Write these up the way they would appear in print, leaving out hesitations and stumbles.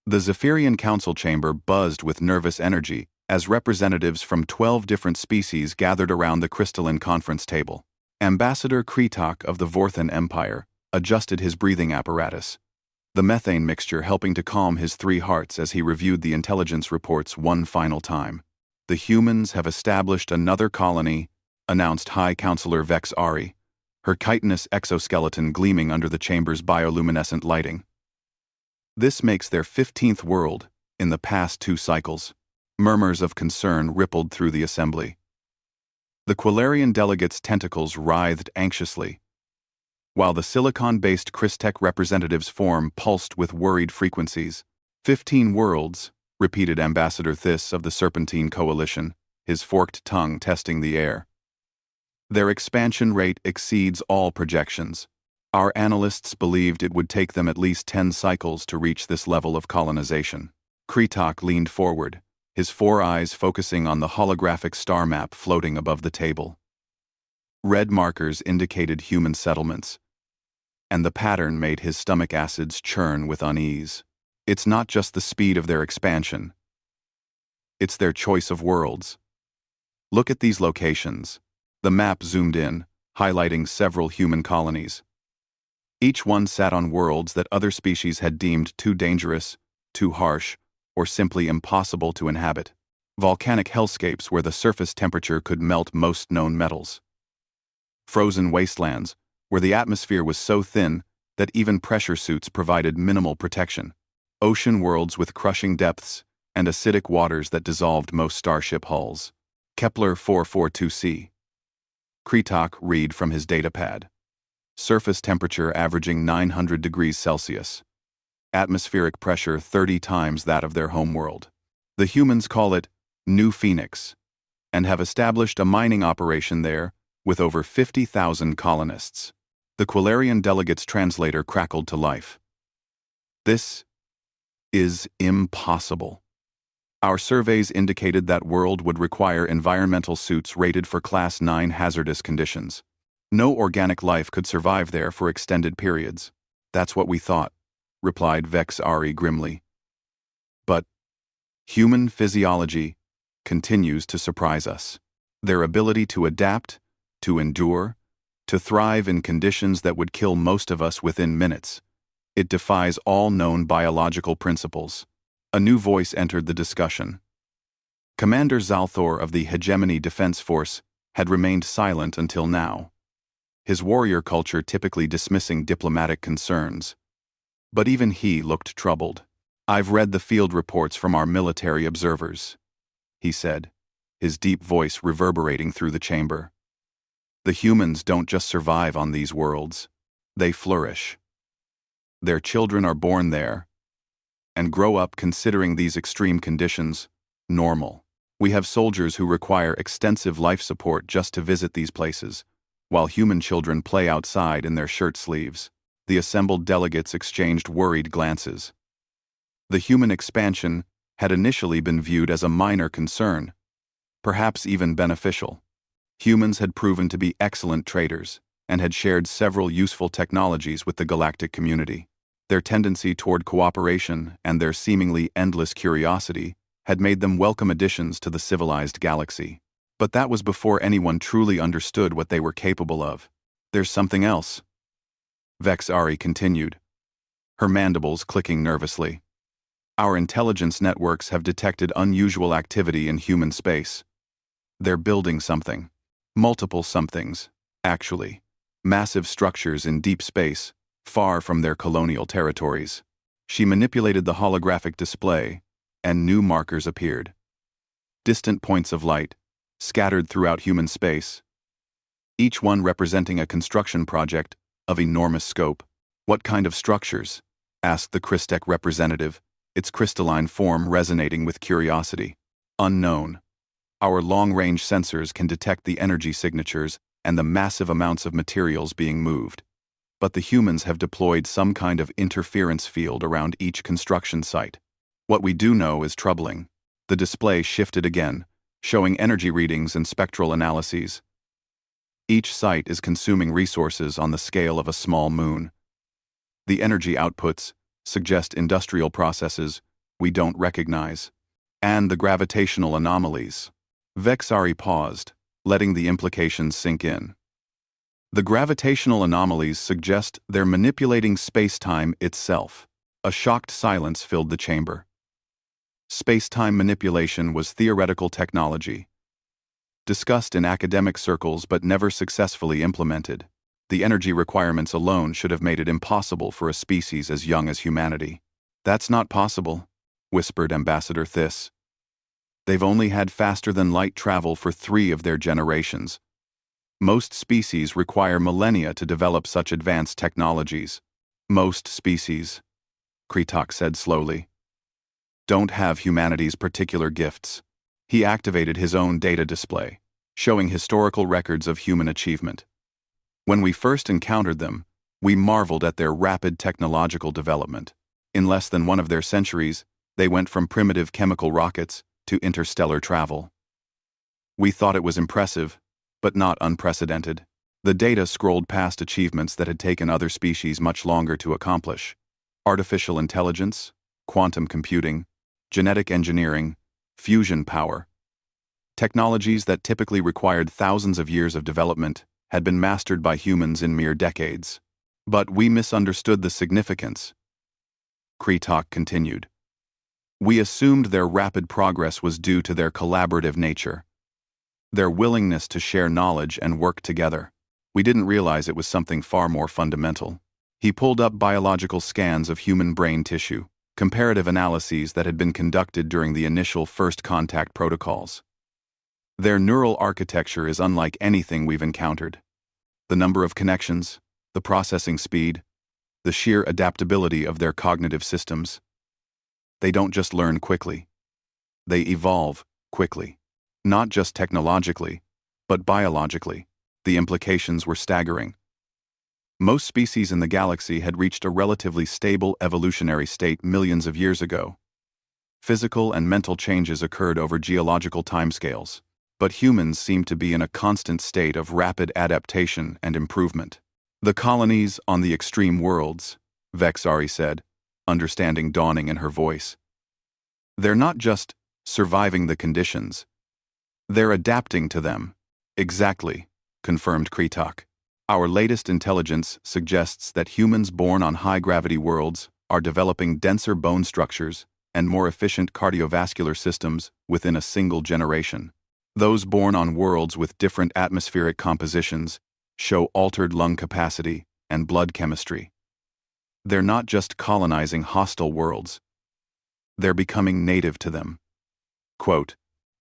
The Zephyrian council chamber buzzed with nervous energy as representatives from 12 different species gathered around the crystalline conference table. Ambassador Kretok of the Vorthan Empire adjusted his breathing apparatus, the methane mixture helping to calm his 3 hearts as he reviewed the intelligence reports one final time. The humans have established another colony, announced High Counselor Vex Ari, her chitinous exoskeleton gleaming under the chamber's bioluminescent lighting. This makes their 15th world in the past 2 cycles. Murmurs of concern rippled through the assembly. The Quilarian delegates' tentacles writhed anxiously, while the silicon-based Crystech representatives' form pulsed with worried frequencies. 15 worlds, repeated Ambassador Thys of the Serpentine Coalition, his forked tongue testing the air. Their expansion rate exceeds all projections. Our analysts believed it would take them at least 10 cycles to reach this level of colonization. Kretok leaned forward, his 4 eyes focusing on the holographic star map floating above the table. Red markers indicated human settlements, and the pattern made his stomach acids churn with unease. It's not just the speed of their expansion. It's their choice of worlds. Look at these locations. The map zoomed in, highlighting several human colonies. Each one sat on worlds that other species had deemed too dangerous, too harsh, or simply impossible to inhabit. Volcanic hellscapes where the surface temperature could melt most known metals. Frozen wastelands where the atmosphere was so thin that even pressure suits provided minimal protection. Ocean worlds with crushing depths and acidic waters that dissolved most starship hulls. Kepler 442c. Kretok read from his datapad. Surface temperature averaging 900 degrees Celsius. Atmospheric pressure 30 times that of their homeworld. The humans call it New Phoenix, and have established a mining operation there with over 50,000 colonists. The Quilarian delegate's translator crackled to life. This is impossible. Our surveys indicated that world would require environmental suits rated for Class 9 hazardous conditions. No organic life could survive there for extended periods. That's what we thought, replied Vex Ari grimly. But human physiology continues to surprise us. Their ability to adapt, to endure, to thrive in conditions that would kill most of us within minutes. It defies all known biological principles. A new voice entered the discussion. Commander Zalthor of the Hegemony Defense Force had remained silent until now, his warrior culture typically dismissing diplomatic concerns. But even he looked troubled. I've read the field reports from our military observers, he said, his deep voice reverberating through the chamber. The humans don't just survive on these worlds, they flourish. Their children are born there and grow up considering these extreme conditions normal. We have soldiers who require extensive life support just to visit these places, while human children play outside in their shirt sleeves. The assembled delegates exchanged worried glances. The human expansion had initially been viewed as a minor concern, perhaps even beneficial. Humans had proven to be excellent traders and had shared several useful technologies with the galactic community. Their tendency toward cooperation and their seemingly endless curiosity had made them welcome additions to the civilized galaxy. But that was before anyone truly understood what they were capable of. There's something else, Vex Ari continued, her mandibles clicking nervously. Our intelligence networks have detected unusual activity in human space. They're building something. Multiple somethings, actually. Massive structures in deep space, far from their colonial territories. She manipulated the holographic display, and new markers appeared. Distant points of light, scattered throughout human space, each one representing a construction project of enormous scope. What kind of structures? Asked the Crystech representative, its crystalline form resonating with curiosity. Unknown. Our long-range sensors can detect the energy signatures and the massive amounts of materials being moved. But the humans have deployed some kind of interference field around each construction site. What we do know is troubling. The display shifted again, showing energy readings and spectral analyses. Each site is consuming resources on the scale of a small moon. The energy outputs suggest industrial processes we don't recognize. And the gravitational anomalies. Vexari paused, letting the implications sink in. The gravitational anomalies suggest they're manipulating space-time itself. A shocked silence filled the chamber. Space-time manipulation was theoretical technology, discussed in academic circles but never successfully implemented. The energy requirements alone should have made it impossible for a species as young as humanity. That's not possible, whispered Ambassador Thys. They've only had faster-than-light travel for 3 of their generations. Most species require millennia to develop such advanced technologies. Most species, Kritok said slowly, don't have humanity's particular gifts. He activated his own data display, showing historical records of human achievement. When we first encountered them, we marveled at their rapid technological development. In less than one of their centuries, they went from primitive chemical rockets to interstellar travel. We thought it was impressive, but not unprecedented. The data scrolled past achievements that had taken other species much longer to accomplish. Artificial intelligence, quantum computing, genetic engineering, fusion power. Technologies that typically required thousands of years of development had been mastered by humans in mere decades. But we misunderstood the significance. Kritok continued. We assumed their rapid progress was due to their collaborative nature, their willingness to share knowledge and work together. We didn't realize it was something far more fundamental. He pulled up biological scans of human brain tissue, comparative analyses that had been conducted during the initial first contact protocols. Their neural architecture is unlike anything we've encountered. The number of connections, the processing speed, the sheer adaptability of their cognitive systems. They don't just learn quickly. They evolve quickly. Not just technologically, but biologically. The implications were staggering. Most species in the galaxy had reached a relatively stable evolutionary state millions of years ago. Physical and mental changes occurred over geological timescales, but humans seemed to be in a constant state of rapid adaptation and improvement. The colonies on the extreme worlds, Vexari said, understanding dawning in her voice. They're not just surviving the conditions. They're adapting to them. Exactly, confirmed Kritok. Our latest intelligence suggests that humans born on high-gravity worlds are developing denser bone structures and more efficient cardiovascular systems within a single generation. Those born on worlds with different atmospheric compositions show altered lung capacity and blood chemistry. They're not just colonizing hostile worlds. They're becoming native to them. Quote,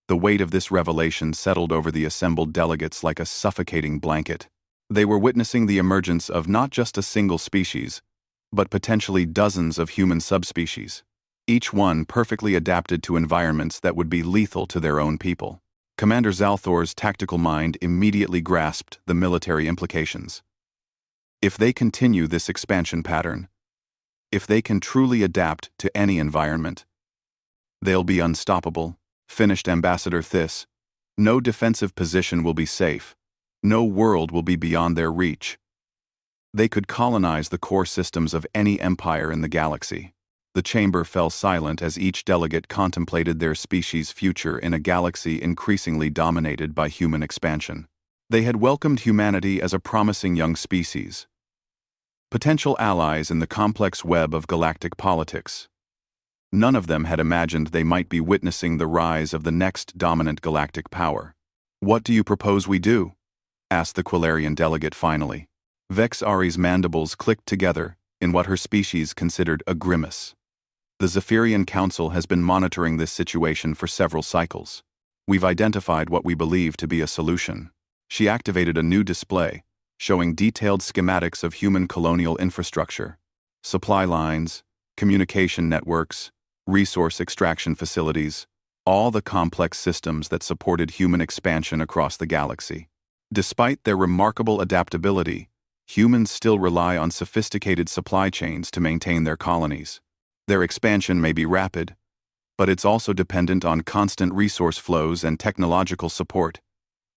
the weight of this revelation settled over the assembled delegates like a suffocating blanket. They were witnessing the emergence of not just a single species, but potentially dozens of human subspecies, each one perfectly adapted to environments that would be lethal to their own people. Commander Zalthor's tactical mind immediately grasped the military implications. If they continue this expansion pattern, if they can truly adapt to any environment, they'll be unstoppable, finished Ambassador Thys. No defensive position will be safe. No world will be beyond their reach. They could colonize the core systems of any empire in the galaxy. The chamber fell silent as each delegate contemplated their species' future in a galaxy increasingly dominated by human expansion. They had welcomed humanity as a promising young species, potential allies in the complex web of galactic politics. None of them had imagined they might be witnessing the rise of the next dominant galactic power. What do you propose we do? Asked the Quilarian delegate finally. Vexari's mandibles clicked together in what her species considered a grimace. The Zephyrian Council has been monitoring this situation for several cycles. We've identified what we believe to be a solution. She activated a new display, showing detailed schematics of human colonial infrastructure, supply lines, communication networks, resource extraction facilities, all the complex systems that supported human expansion across the galaxy. Despite their remarkable adaptability, humans still rely on sophisticated supply chains to maintain their colonies. Their expansion may be rapid, but it's also dependent on constant resource flows and technological support.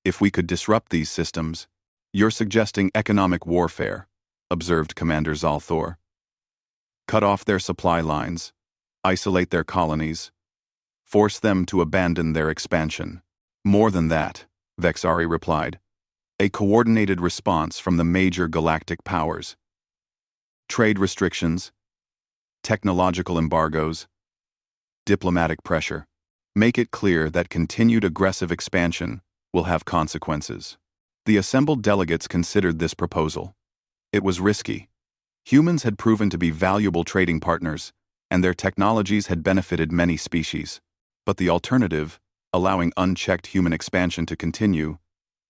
If we could disrupt these systems, you're suggesting economic warfare, observed Commander Zalthor. Cut off their supply lines, isolate their colonies, force them to abandon their expansion. More than that, Vexari replied. A coordinated response from the major galactic powers. Trade restrictions, technological embargoes, diplomatic pressure. Make it clear that continued aggressive expansion will have consequences. The assembled delegates considered this proposal. It was risky. Humans had proven to be valuable trading partners, and their technologies had benefited many species. But the alternative, allowing unchecked human expansion to continue,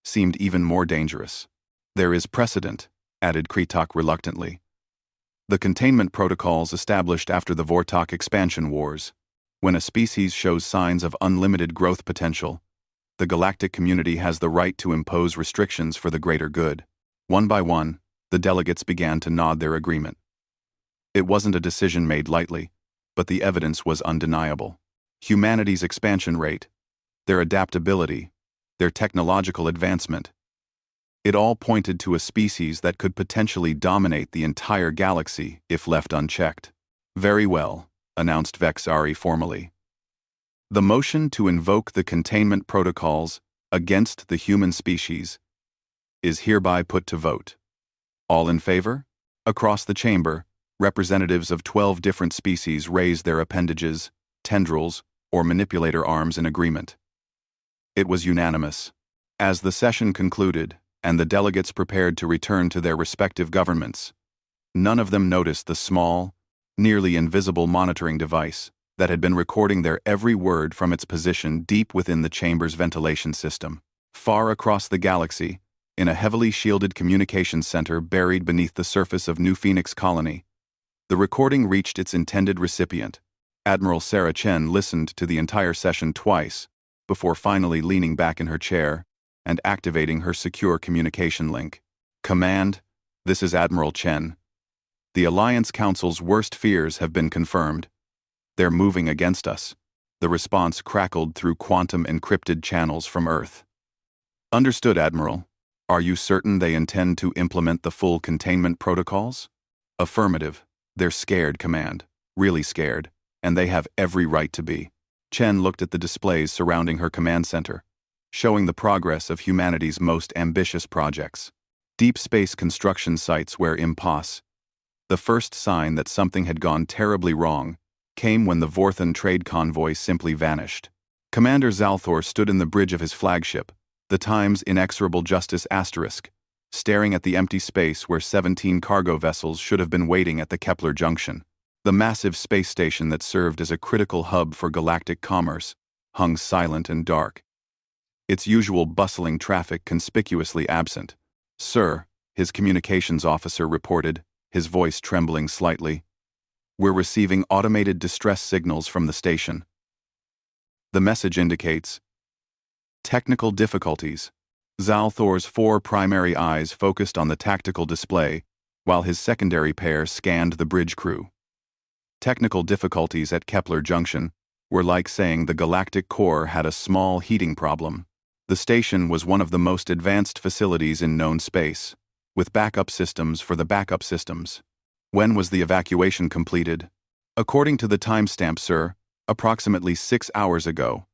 seemed even more dangerous. There is precedent, added Kritok reluctantly. The containment protocols established after the Vortok expansion wars. When a species shows signs of unlimited growth potential, the galactic community has the right to impose restrictions for the greater good. One by one, the delegates began to nod their agreement. It wasn't a decision made lightly, but the evidence was undeniable. Humanity's expansion rate, their adaptability, their technological advancement. It all pointed to a species that could potentially dominate the entire galaxy if left unchecked. Very well, announced Vexari formally. The motion to invoke the containment protocols against the human species is hereby put to vote. All in favor? Across the chamber, representatives of 12 different species raised their appendages, tendrils, or manipulator arms in agreement. It was unanimous. As the session concluded, and the delegates prepared to return to their respective governments, none of them noticed the small, nearly invisible monitoring device that had been recording their every word from its position deep within the chamber's ventilation system. Far across the galaxy, in a heavily shielded communications center buried beneath the surface of New Phoenix Colony, the recording reached its intended recipient. Admiral Sarah Chen listened to the entire session twice before finally leaning back in her chair and activating her secure communication link. Command, this is Admiral Chen. The Alliance Council's worst fears have been confirmed. They're moving against us. The response crackled through quantum-encrypted channels from Earth. Understood, Admiral. Are you certain they intend to implement the full containment protocols? Affirmative. They're scared, Command. Really scared. And they have every right to be. Chen looked at the displays surrounding her command center, showing the progress of humanity's most ambitious projects. Deep space construction sites where impasse. The first sign that something had gone terribly wrong came when the Vorthan trade convoy simply vanished. Commander Zalthor stood in the bridge of his flagship, the Times Inexorable Justice Asterisk, staring at the empty space where 17 cargo vessels should have been waiting at the Kepler Junction. The massive space station that served as a critical hub for galactic commerce hung silent and dark, its usual bustling traffic conspicuously absent. Sir, his communications officer reported, his voice trembling slightly. We're receiving automated distress signals from the station. The message indicates technical difficulties. Zalthor's 4 primary eyes focused on the tactical display, while his secondary pair scanned the bridge crew. Technical difficulties at Kepler Junction were like saying the galactic core had a small heating problem. The station was one of the most advanced facilities in known space, with backup systems for the backup systems. When was the evacuation completed? According to the timestamp, sir, approximately 6 hours ago.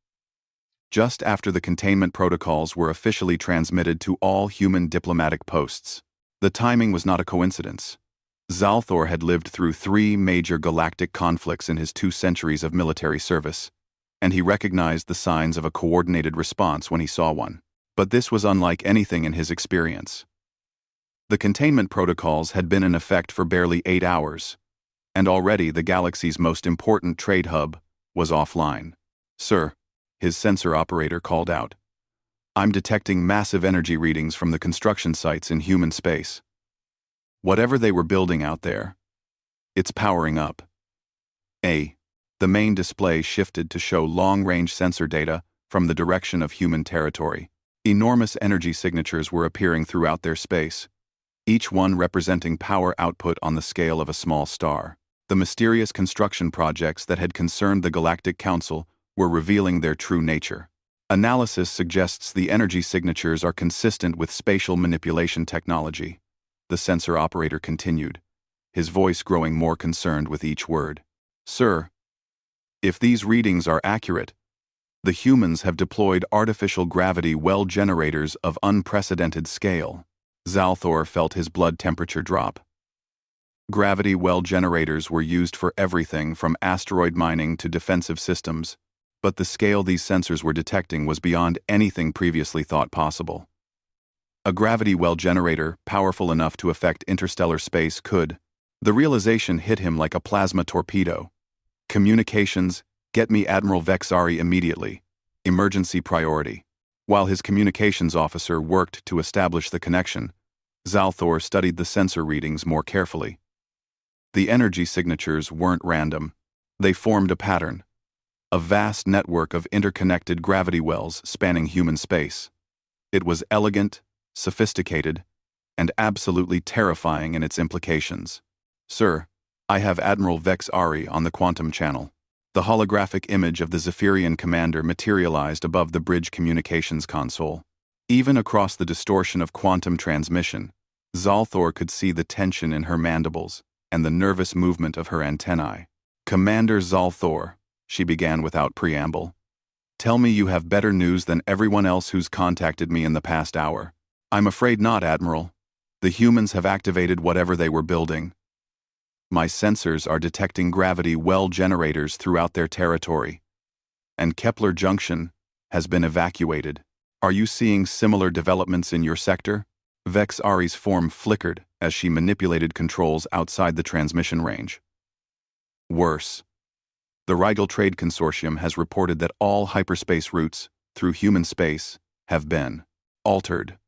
Just after the containment protocols were officially transmitted to all human diplomatic posts. The timing was not a coincidence. Zalthor had lived through 3 major galactic conflicts in his 2 centuries of military service, and he recognized the signs of a coordinated response when he saw one. But this was unlike anything in his experience. The containment protocols had been in effect for barely 8 hours, and already the galaxy's most important trade hub was offline. Sir, his sensor operator called out. I'm detecting massive energy readings from the construction sites in human space. Whatever they were building out there, it's powering up. The main display shifted to show long-range sensor data from the direction of human territory. Enormous energy signatures were appearing throughout their space, each one representing power output on the scale of a small star. The mysterious construction projects that had concerned the Galactic Council were revealing their true nature. Analysis suggests the energy signatures are consistent with spatial manipulation technology. The sensor operator continued, his voice growing more concerned with each word. Sir, If these readings are accurate, the humans have deployed artificial gravity well generators of unprecedented scale. Zalthor felt his blood temperature drop. Gravity well generators were used for everything from asteroid mining to defensive systems, but the scale these sensors were detecting was beyond anything previously thought possible. A gravity well generator, powerful enough to affect interstellar space, could. The realization hit him like a plasma torpedo. Communications, get me Admiral Vexari immediately. Emergency priority. While his communications officer worked to establish the connection, Zalthor studied the sensor readings more carefully. The energy signatures weren't random. They formed a pattern. A vast network of interconnected gravity wells spanning human space. It was elegant, sophisticated, and absolutely terrifying in its implications. Sir, I have Admiral Vexari on the quantum channel. The holographic image of the Zephyrian commander materialized above the bridge communications console. Even across the distortion of quantum transmission, Zalthor could see the tension in her mandibles and the nervous movement of her antennae. Commander Zalthor, she began without preamble. Tell me you have better news than everyone else who's contacted me in the past hour. I'm afraid not, Admiral. The humans have activated whatever they were building. My sensors are detecting gravity well generators throughout their territory. And Kepler Junction has been evacuated. Are you seeing similar developments in your sector? Vexari's form flickered as she manipulated controls outside the transmission range. Worse. The Rigel Trade Consortium has reported that all hyperspace routes through human space have been altered.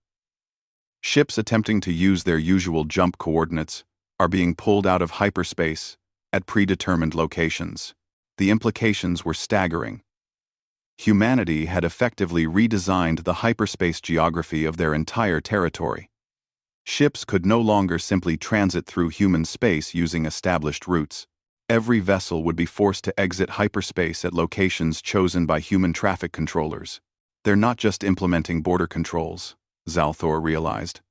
Ships attempting to use their usual jump coordinates are being pulled out of hyperspace at predetermined locations. The implications were staggering. Humanity had effectively redesigned the hyperspace geography of their entire territory. Ships could no longer simply transit through human space using established routes. Every vessel would be forced to exit hyperspace at locations chosen by human traffic controllers. They're not just implementing border controls, Zalthor realized.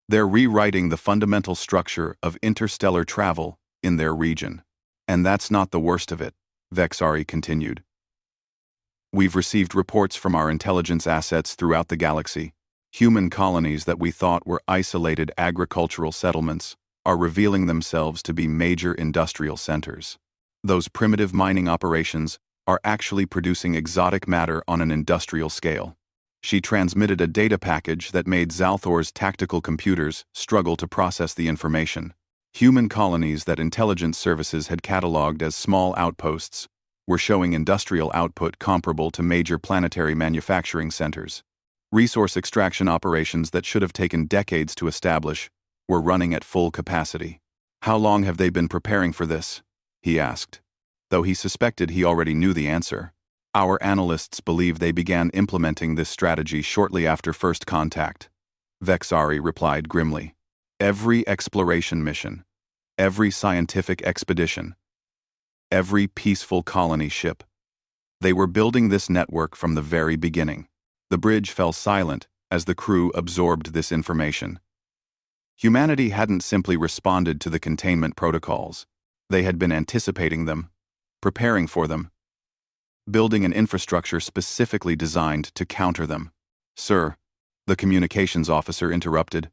They're rewriting the fundamental structure of interstellar travel in their region. And that's not the worst of it, Vexari continued. We've received reports from our intelligence assets throughout the galaxy. Human colonies that we thought were isolated agricultural settlements are revealing themselves to be major industrial centers. Those primitive mining operations are actually producing exotic matter on an industrial scale. She transmitted a data package that made Zalthor's tactical computers struggle to process the information. Human colonies that intelligence services had catalogued as small outposts were showing industrial output comparable to major planetary manufacturing centers. Resource extraction operations that should have taken decades to establish were running at full capacity. How long have they been preparing for this? He asked, though he suspected he already knew the answer. Our analysts believe they began implementing this strategy shortly after first contact. Vexari replied grimly. Every exploration mission, every scientific expedition, every peaceful colony ship. They were building this network from the very beginning. The bridge fell silent as the crew absorbed this information. Humanity hadn't simply responded to the containment protocols. They had been anticipating them, preparing for them, building an infrastructure specifically designed to counter them. Sir, the communications officer interrupted.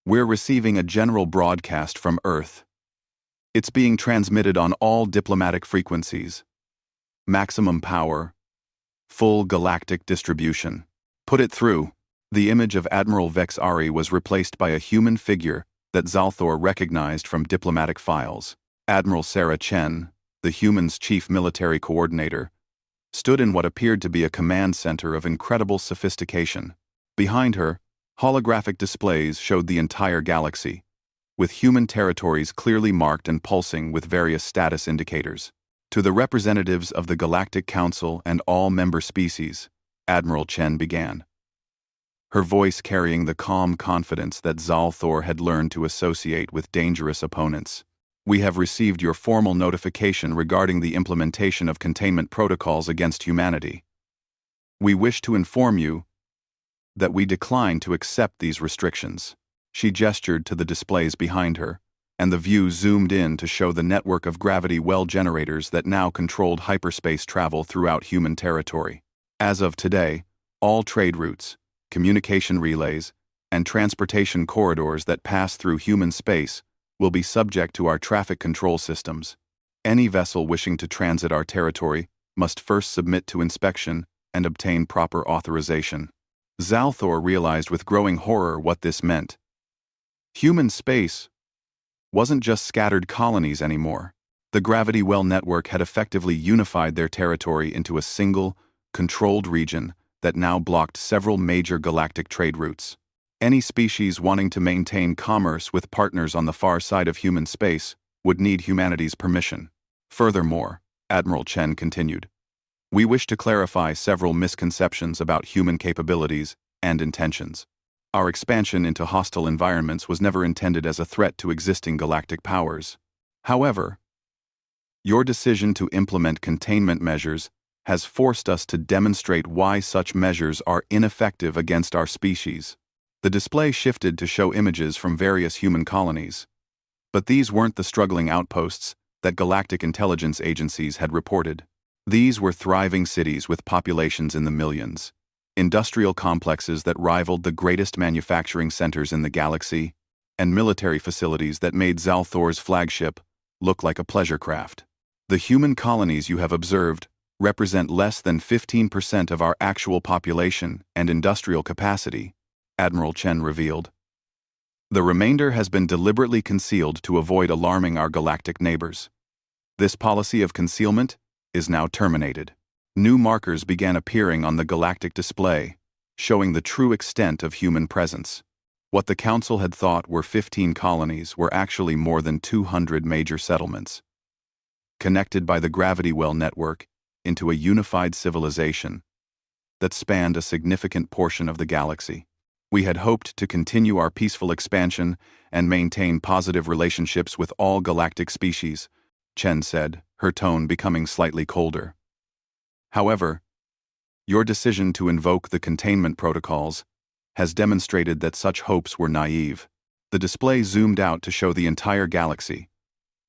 We're receiving a general broadcast from Earth. It's being transmitted on all diplomatic frequencies. Maximum power. Full galactic distribution. Put it through. The image of Admiral Vexari was replaced by a human figure that Zalthor recognized from diplomatic files. Admiral Sarah Chen, the human's chief military coordinator, stood in what appeared to be a command center of incredible sophistication. Behind her, holographic displays showed the entire galaxy, with human territories clearly marked and pulsing with various status indicators. To the representatives of the Galactic Council and all member species, Admiral Chen began, her voice carrying the calm confidence that Zalthor had learned to associate with dangerous opponents. We have received your formal notification regarding the implementation of containment protocols against humanity. We wish to inform you that we decline to accept these restrictions. She gestured to the displays behind her, and the view zoomed in to show the network of gravity well generators that now controlled hyperspace travel throughout human territory. As of today, all trade routes, communication relays, and transportation corridors that pass through human space will be subject to our traffic control systems. Any vessel wishing to transit our territory must first submit to inspection and obtain proper authorization. Zalthor realized with growing horror what this meant. Human space wasn't just scattered colonies anymore. The gravity well network had effectively unified their territory into a single, controlled region that now blocked several major galactic trade routes. Any species wanting to maintain commerce with partners on the far side of human space would need humanity's permission. Furthermore, Admiral Chen continued, we wish to clarify several misconceptions about human capabilities and intentions. Our expansion into hostile environments was never intended as a threat to existing galactic powers. However, your decision to implement containment measures has forced us to demonstrate why such measures are ineffective against our species. The display shifted to show images from various human colonies. But these weren't the struggling outposts that galactic intelligence agencies had reported. These were thriving cities with populations in the millions, industrial complexes that rivaled the greatest manufacturing centers in the galaxy, and military facilities that made Zalthor's flagship look like a pleasure craft. The human colonies you have observed represent less than 15% of our actual population and industrial capacity, Admiral Chen revealed. The remainder has been deliberately concealed to avoid alarming our galactic neighbors. This policy of concealment is now terminated. New markers began appearing on the galactic display, showing the true extent of human presence. What the Council had thought were 15 colonies were actually more than 200 major settlements, connected by the gravity well network into a unified civilization that spanned a significant portion of the galaxy. We had hoped to continue our peaceful expansion and maintain positive relationships with all galactic species, Chen said, her tone becoming slightly colder. However, your decision to invoke the containment protocols has demonstrated that such hopes were naive. The display zoomed out to show the entire galaxy,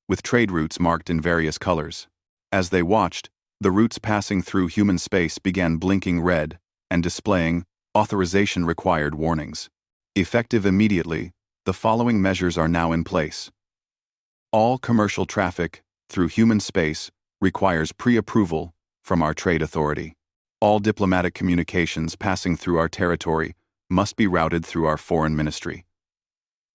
with trade routes marked in various colors. As they watched, the routes passing through human space began blinking red and displaying authorization required warnings. Effective immediately, the following measures are now in place. All commercial traffic through human space requires pre-approval from our trade authority. All diplomatic communications passing through our territory must be routed through our foreign ministry.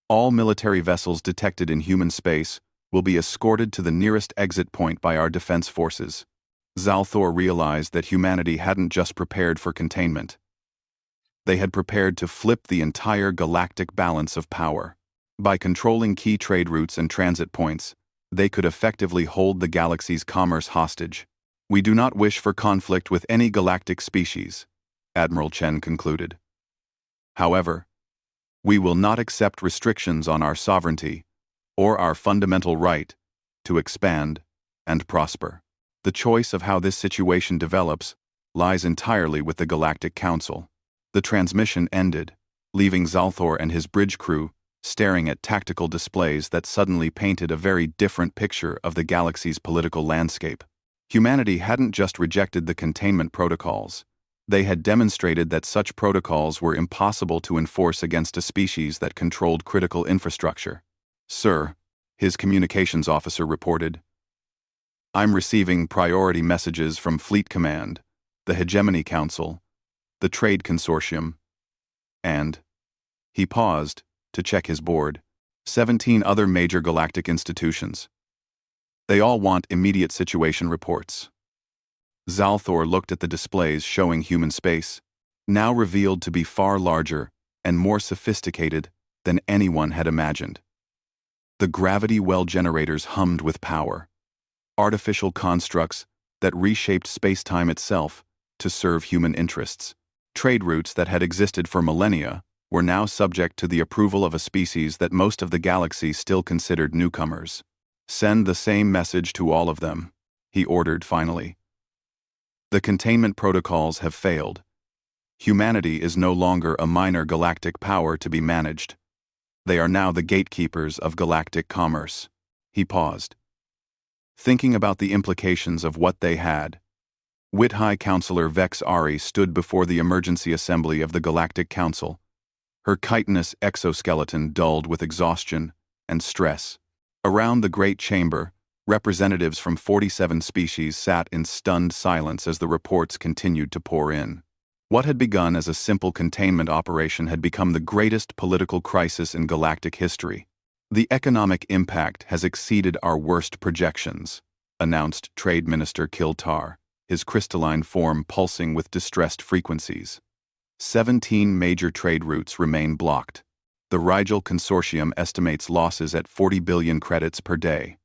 All military vessels detected in human space will be escorted to the nearest exit point by our defense forces. Zalthor realized that humanity hadn't just prepared for containment. They had prepared to flip the entire galactic balance of power. By controlling key trade routes and transit points, they could effectively hold the galaxy's commerce hostage. We do not wish for conflict with any galactic species, Admiral Chen concluded. However, we will not accept restrictions on our sovereignty or our fundamental right to expand and prosper. The choice of how this situation develops lies entirely with the Galactic Council. The transmission ended, leaving Zalthor and his bridge crew staring at tactical displays that suddenly painted a very different picture of the galaxy's political landscape. Humanity hadn't just rejected the containment protocols. They had demonstrated that such protocols were impossible to enforce against a species that controlled critical infrastructure. Sir, his communications officer reported, I'm receiving priority messages from Fleet Command, the Hegemony Council, the Trade Consortium, and, he paused to check his board, 17 other major galactic institutions. They all want immediate situation reports. Zalthor looked at the displays showing human space, now revealed to be far larger and more sophisticated than anyone had imagined. The gravity well generators hummed with power, artificial constructs that reshaped space-time itself to serve human interests. Trade routes that had existed for millennia were now subject to the approval of a species that most of the galaxy still considered newcomers. Send the same message to all of them, he ordered finally. The containment protocols have failed. Humanity is no longer a minor galactic power to be managed. They are now the gatekeepers of galactic commerce. He paused, thinking about the implications of what they had. High Counselor Vex Ari stood before the emergency assembly of the Galactic Council, her chitinous exoskeleton dulled with exhaustion and stress. Around the great chamber, representatives from 47 species sat in stunned silence as the reports continued to pour in. What had begun as a simple containment operation had become the greatest political crisis in galactic history. The economic impact has exceeded our worst projections, announced Trade Minister Kiltar, his crystalline form pulsing with distressed frequencies. 17 major trade routes remain blocked. The Rigel Consortium estimates losses at 40 billion credits per day.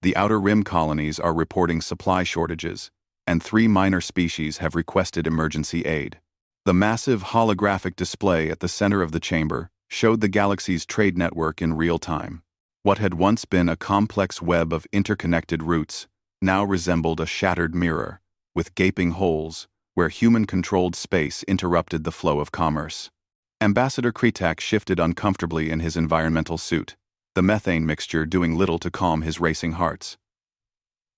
The Outer Rim colonies are reporting supply shortages, and 3 minor species have requested emergency aid. The massive holographic display at the center of the chamber showed the galaxy's trade network in real time. What had once been a complex web of interconnected routes now resembled a shattered mirror, with gaping holes where human-controlled space interrupted the flow of commerce. Ambassador Kretak shifted uncomfortably in his environmental suit, the methane mixture doing little to calm his racing hearts.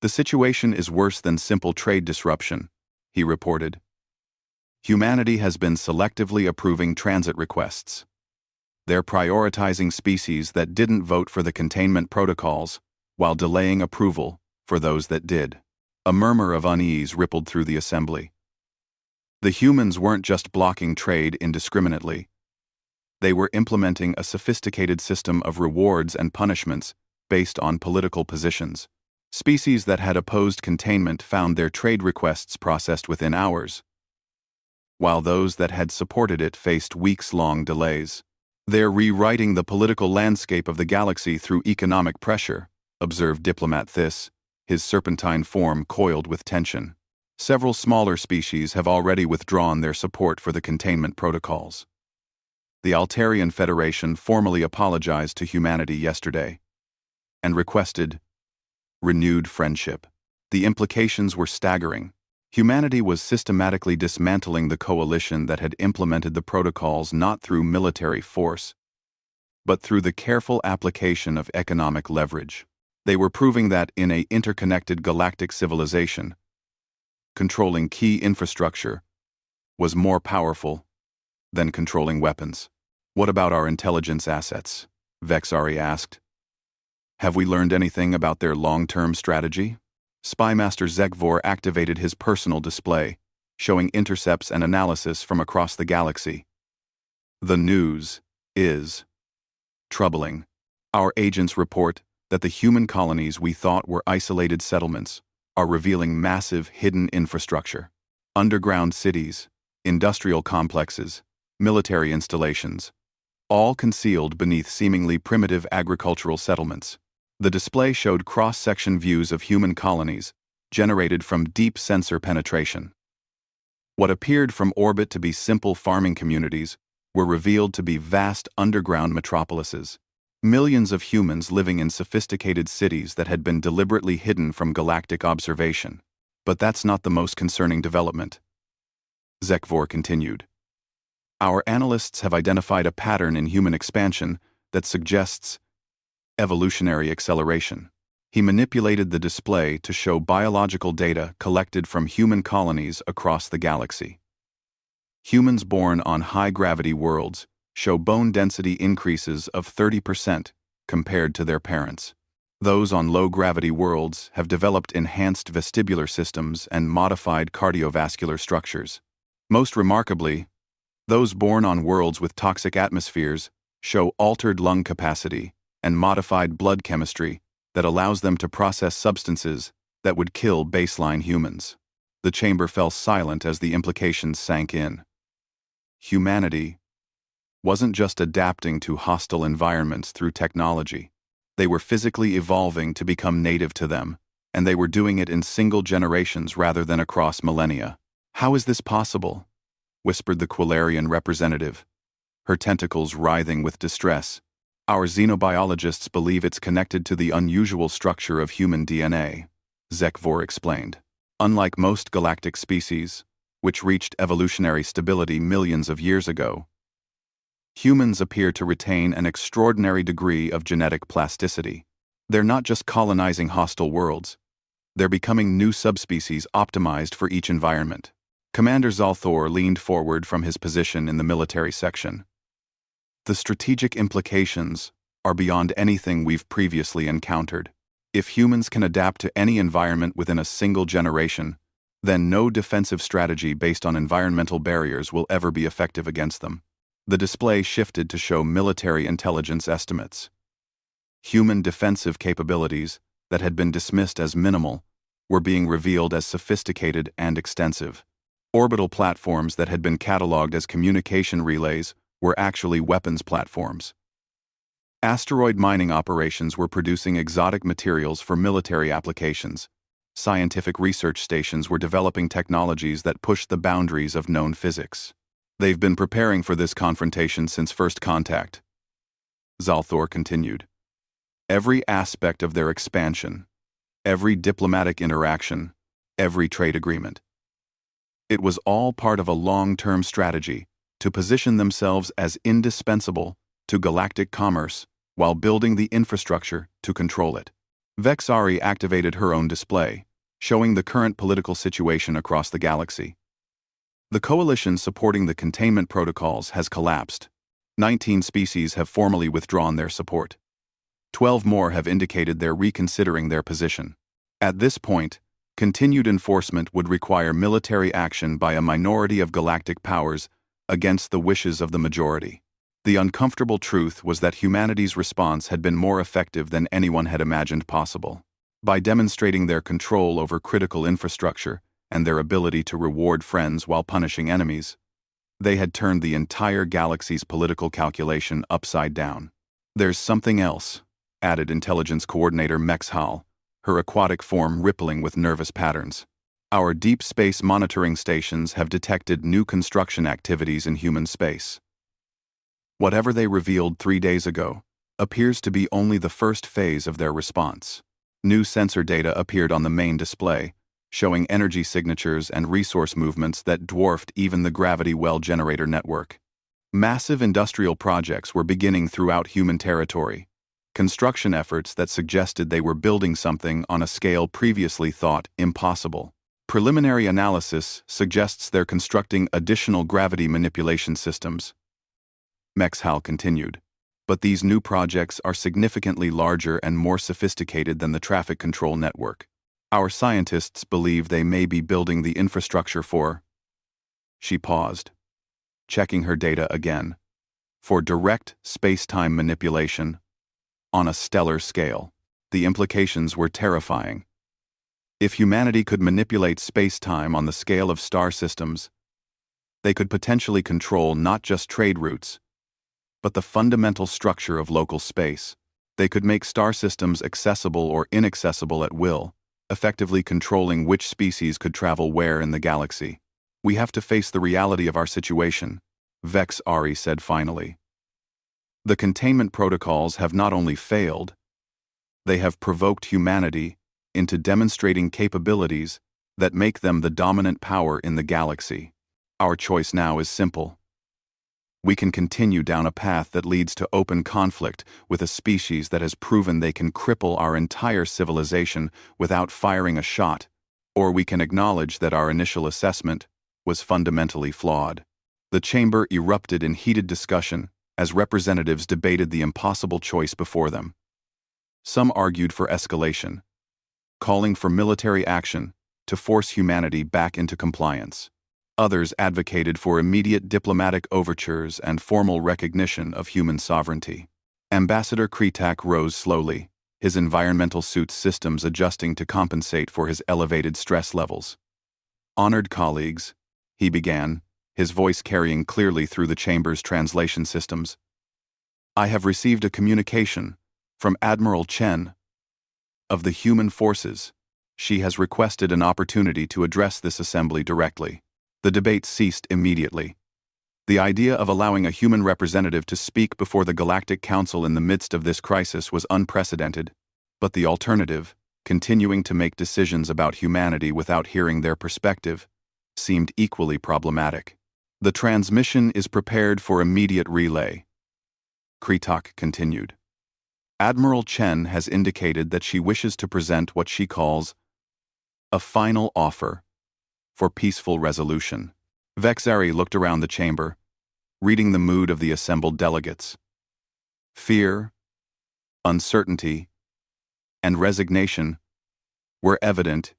The situation is worse than simple trade disruption, he reported. Humanity has been selectively approving transit requests. They're prioritizing species that didn't vote for the containment protocols, while delaying approval for those that did. A murmur of unease rippled through the assembly. The humans weren't just blocking trade indiscriminately. They were implementing a sophisticated system of rewards and punishments based on political positions. Species that had opposed containment found their trade requests processed within hours, while those that had supported it faced weeks-long delays. They're rewriting the political landscape of the galaxy through economic pressure, observed Diplomat Thys, his serpentine form coiled with tension. Several smaller species have already withdrawn their support for the containment protocols. The Altarian Federation formally apologized to humanity yesterday and requested renewed friendship. The implications were staggering. Humanity was systematically dismantling the coalition that had implemented the protocols not through military force, but through the careful application of economic leverage. They were proving that in an interconnected galactic civilization, controlling key infrastructure was more powerful than controlling weapons. What about our intelligence assets? Vexari asked. Have we learned anything about their long-term strategy? Spymaster Zekvor activated his personal display, showing intercepts and analysis from across the galaxy. The news is troubling. Our agents report that the human colonies we thought were isolated settlements are revealing massive hidden infrastructure. Underground cities, industrial complexes, military installations, all concealed beneath seemingly primitive agricultural settlements. The display showed cross-section views of human colonies, generated from deep sensor penetration. What appeared from orbit to be simple farming communities were revealed to be vast underground metropolises. Millions of humans living in sophisticated cities that had been deliberately hidden from galactic observation. But that's not the most concerning development. Zekvor continued. Our analysts have identified a pattern in human expansion that suggests evolutionary acceleration. He manipulated the display to show biological data collected from human colonies across the galaxy. Humans born on high-gravity worlds show bone density increases of 30% compared to their parents. Those on low-gravity worlds have developed enhanced vestibular systems and modified cardiovascular structures. Most remarkably, those born on worlds with toxic atmospheres show altered lung capacity and modified blood chemistry that allows them to process substances that would kill baseline humans. The chamber fell silent as the implications sank in. Humanity wasn't just adapting to hostile environments through technology. They were physically evolving to become native to them, and they were doing it in single generations rather than across millennia. How is this possible? Whispered the Quilarian representative, her tentacles writhing with distress. Our xenobiologists believe it's connected to the unusual structure of human DNA, Zekvor explained. Unlike most galactic species, which reached evolutionary stability millions of years ago, Humans appear to retain an extraordinary degree of genetic plasticity. They're not just colonizing hostile worlds. They're becoming new subspecies optimized for each environment. Commander Zalthor leaned forward from his position in the military section. The strategic implications are beyond anything we've previously encountered. If humans can adapt to any environment within a single generation, then no defensive strategy based on environmental barriers will ever be effective against them. The display shifted to show military intelligence estimates. Human defensive capabilities that had been dismissed as minimal were being revealed as sophisticated and extensive. Orbital platforms that had been cataloged as communication relays were actually weapons platforms. Asteroid mining operations were producing exotic materials for military applications. Scientific research stations were developing technologies that pushed the boundaries of known physics. They've been preparing for this confrontation since first contact. Zalthor continued. Every aspect of their expansion, every diplomatic interaction, every trade agreement. It was all part of a long-term strategy to position themselves as indispensable to galactic commerce while building the infrastructure to control it. Vexari activated her own display, showing the current political situation across the galaxy. The coalition supporting the containment protocols has collapsed. 19 species have formally withdrawn their support. 12 more have indicated they're reconsidering their position. At this point, continued enforcement would require military action by a minority of galactic powers against the wishes of the majority. The uncomfortable truth was that humanity's response had been more effective than anyone had imagined possible. By demonstrating their control over critical infrastructure and their ability to reward friends while punishing enemies, they had turned the entire galaxy's political calculation upside down. There's something else, added Intelligence Coordinator Mexhal, her aquatic form rippling with nervous patterns. Our deep space monitoring stations have detected new construction activities in human space. Whatever they revealed 3 days ago appears to be only the first phase of their response. New sensor data appeared on the main display, showing energy signatures and resource movements that dwarfed even the gravity well generator network. Massive industrial projects were beginning throughout human territory, construction efforts that suggested they were building something on a scale previously thought impossible. Preliminary analysis suggests they're constructing additional gravity manipulation systems. Mexhal continued. But these new projects are significantly larger and more sophisticated than the traffic control network. Our scientists believe they may be building the infrastructure for... She paused, checking her data again. For direct space-time manipulation on a stellar scale. The implications were terrifying. If humanity could manipulate space-time on the scale of star systems, they could potentially control not just trade routes, but the fundamental structure of local space. They could make star systems accessible or inaccessible at will, effectively controlling which species could travel where in the galaxy. We have to face the reality of our situation, Vex Ari said finally. The containment protocols have not only failed, they have provoked humanity into demonstrating capabilities that make them the dominant power in the galaxy. Our choice now is simple. We can continue down a path that leads to open conflict with a species that has proven they can cripple our entire civilization without firing a shot, or we can acknowledge that our initial assessment was fundamentally flawed. The chamber erupted in heated discussion as representatives debated the impossible choice before them. Some argued for escalation, calling for military action to force humanity back into compliance. Others advocated for immediate diplomatic overtures and formal recognition of human sovereignty. Ambassador Kretak rose slowly, his environmental suit's systems adjusting to compensate for his elevated stress levels. Honored colleagues, he began, his voice carrying clearly through the chamber's translation systems. I have received a communication from Admiral Chen of the Human Forces. She has requested an opportunity to address this assembly directly. The debate ceased immediately. The idea of allowing a human representative to speak before the Galactic Council in the midst of this crisis was unprecedented, but the alternative, continuing to make decisions about humanity without hearing their perspective, seemed equally problematic. The transmission is prepared for immediate relay, Kritak continued. Admiral Chen has indicated that she wishes to present what she calls a final offer for peaceful resolution. Vexari looked around the chamber, reading the mood of the assembled delegates. Fear, uncertainty, and resignation were evident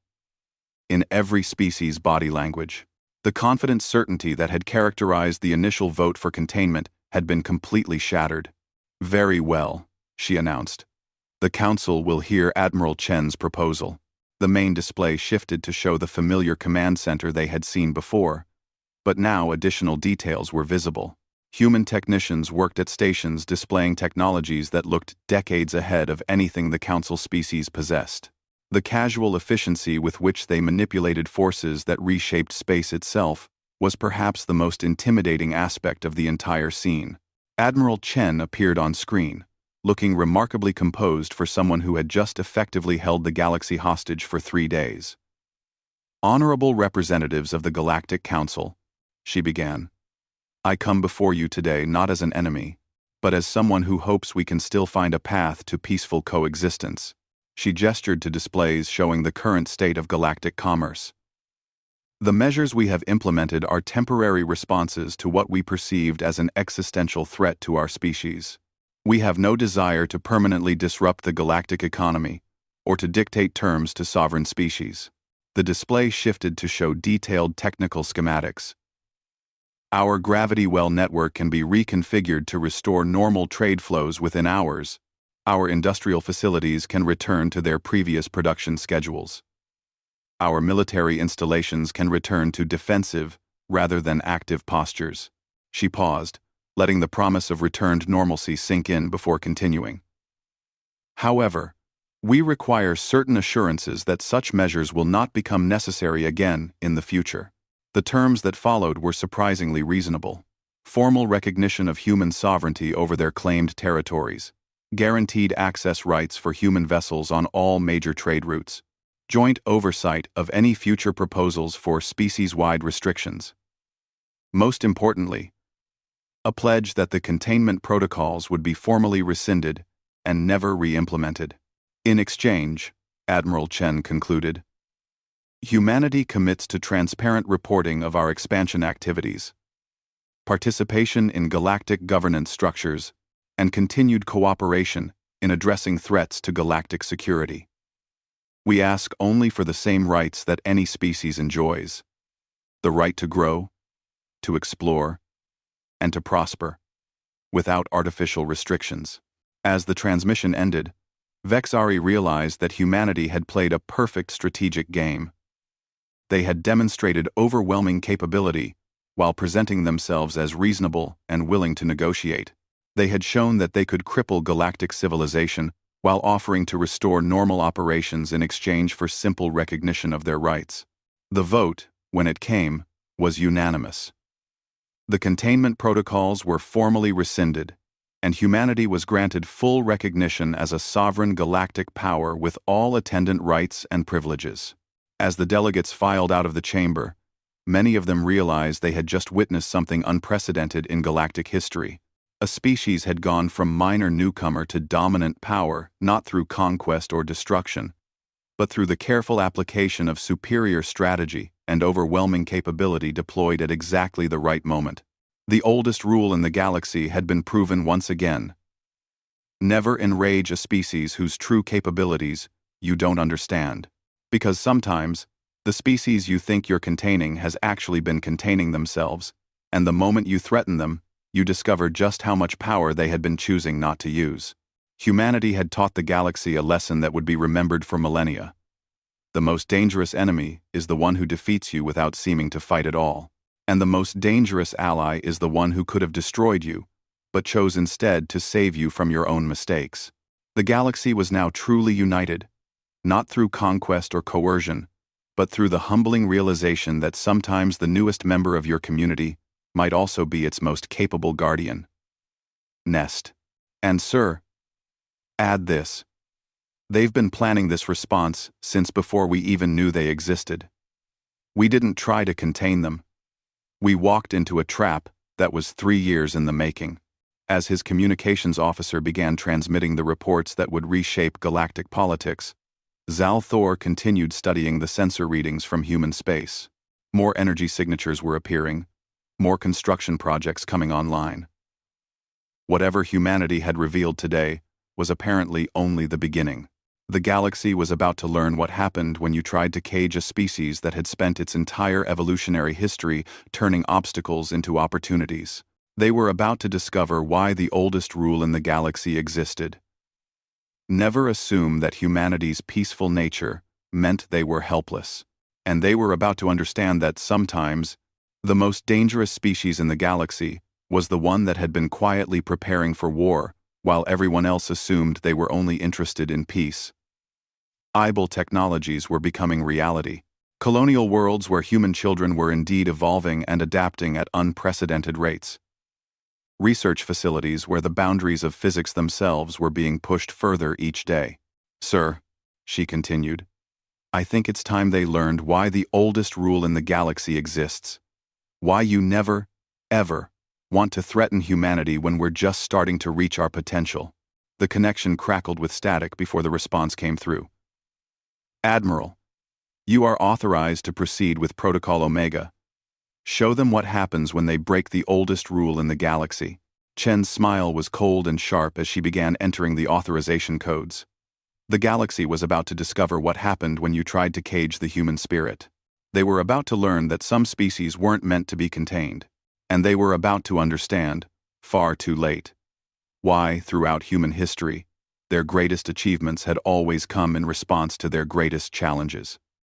in every species' body language. The confident certainty that had characterized the initial vote for containment had been completely shattered. Very well, she announced. The Council will hear Admiral Chen's proposal. The main display shifted to show the familiar command center they had seen before, but now additional details were visible. Human technicians worked at stations displaying technologies that looked decades ahead of anything the Council species possessed. The casual efficiency with which they manipulated forces that reshaped space itself was perhaps the most intimidating aspect of the entire scene. Admiral Chen appeared on screen, looking remarkably composed for someone who had just effectively held the galaxy hostage for 3 days. Honorable representatives of the Galactic Council, she began. I come before you today not as an enemy, but as someone who hopes we can still find a path to peaceful coexistence. She gestured to displays showing the current state of galactic commerce. The measures we have implemented are temporary responses to what we perceived as an existential threat to our species. We have no desire to permanently disrupt the galactic economy or to dictate terms to sovereign species. The display shifted to show detailed technical schematics. Our gravity well network can be reconfigured to restore normal trade flows within hours. Our industrial facilities can return to their previous production schedules. Our military installations can return to defensive rather than active postures. She paused, letting the promise of returned normalcy sink in before continuing. However, we require certain assurances that such measures will not become necessary again in the future. The terms that followed were surprisingly reasonable. Formal recognition of human sovereignty over their claimed territories, guaranteed access rights for human vessels on all major trade routes, joint oversight of any future proposals for species-wide restrictions. Most importantly, a pledge that the containment protocols would be formally rescinded and never re-implemented. In exchange, Admiral Chen concluded, humanity commits to transparent reporting of our expansion activities, participation in galactic governance structures, and continued cooperation in addressing threats to galactic security. We ask only for the same rights that any species enjoys: the right to grow, to explore, and to prosper, without artificial restrictions. As the transmission ended, Vexari realized that humanity had played a perfect strategic game. They had demonstrated overwhelming capability while presenting themselves as reasonable and willing to negotiate. They had shown that they could cripple galactic civilization while offering to restore normal operations in exchange for simple recognition of their rights. The vote, when it came, was unanimous. The containment protocols were formally rescinded, and humanity was granted full recognition as a sovereign galactic power with all attendant rights and privileges. As the delegates filed out of the chamber, many of them realized they had just witnessed something unprecedented in galactic history. A species had gone from minor newcomer to dominant power not through conquest or destruction, but through the careful application of superior strategy and overwhelming capability deployed at exactly the right moment. The oldest rule in the galaxy had been proven once again. Never enrage a species whose true capabilities you don't understand, because sometimes the species you think you're containing has actually been containing themselves, and the moment you threaten them, you discover just how much power they had been choosing not to use. Humanity had taught the galaxy a lesson that would be remembered for millennia. The most dangerous enemy is the one who defeats you without seeming to fight at all, and the most dangerous ally is the one who could have destroyed you, but chose instead to save you from your own mistakes. The galaxy was now truly united, not through conquest or coercion, but through the humbling realization that sometimes the newest member of your community might also be its most capable guardian. Nest. And sir, add this. They've been planning this response since before we even knew they existed. We didn't try to contain them. We walked into a trap that was 3 years in the making. As his communications officer began transmitting the reports that would reshape galactic politics, Zal Thor continued studying the sensor readings from human space. More energy signatures were appearing, more construction projects coming online. Whatever humanity had revealed today was apparently only the beginning. The galaxy was about to learn what happened when you tried to cage a species that had spent its entire evolutionary history turning obstacles into opportunities. They were about to discover why the oldest rule in the galaxy existed. Never assume that humanity's peaceful nature meant they were helpless. And they were about to understand that sometimes, the most dangerous species in the galaxy was the one that had been quietly preparing for war, while everyone else assumed they were only interested in peace. Eyeball technologies were becoming reality. Colonial worlds where human children were indeed evolving and adapting at unprecedented rates. Research facilities where the boundaries of physics themselves were being pushed further each day. Sir, she continued, I think it's time they learned why the oldest rule in the galaxy exists. Why you never, ever, want to threaten humanity when we're just starting to reach our potential. The connection crackled with static before the response came through. Admiral, you are authorized to proceed with Protocol Omega. Show them what happens when they break the oldest rule in the galaxy. Chen's smile was cold and sharp as she began entering the authorization codes. The galaxy was about to discover what happened when you tried to cage the human spirit. They were about to learn that some species weren't meant to be contained. And they were about to understand, far too late, why, throughout human history, their greatest achievements had always come in response to their greatest challenges.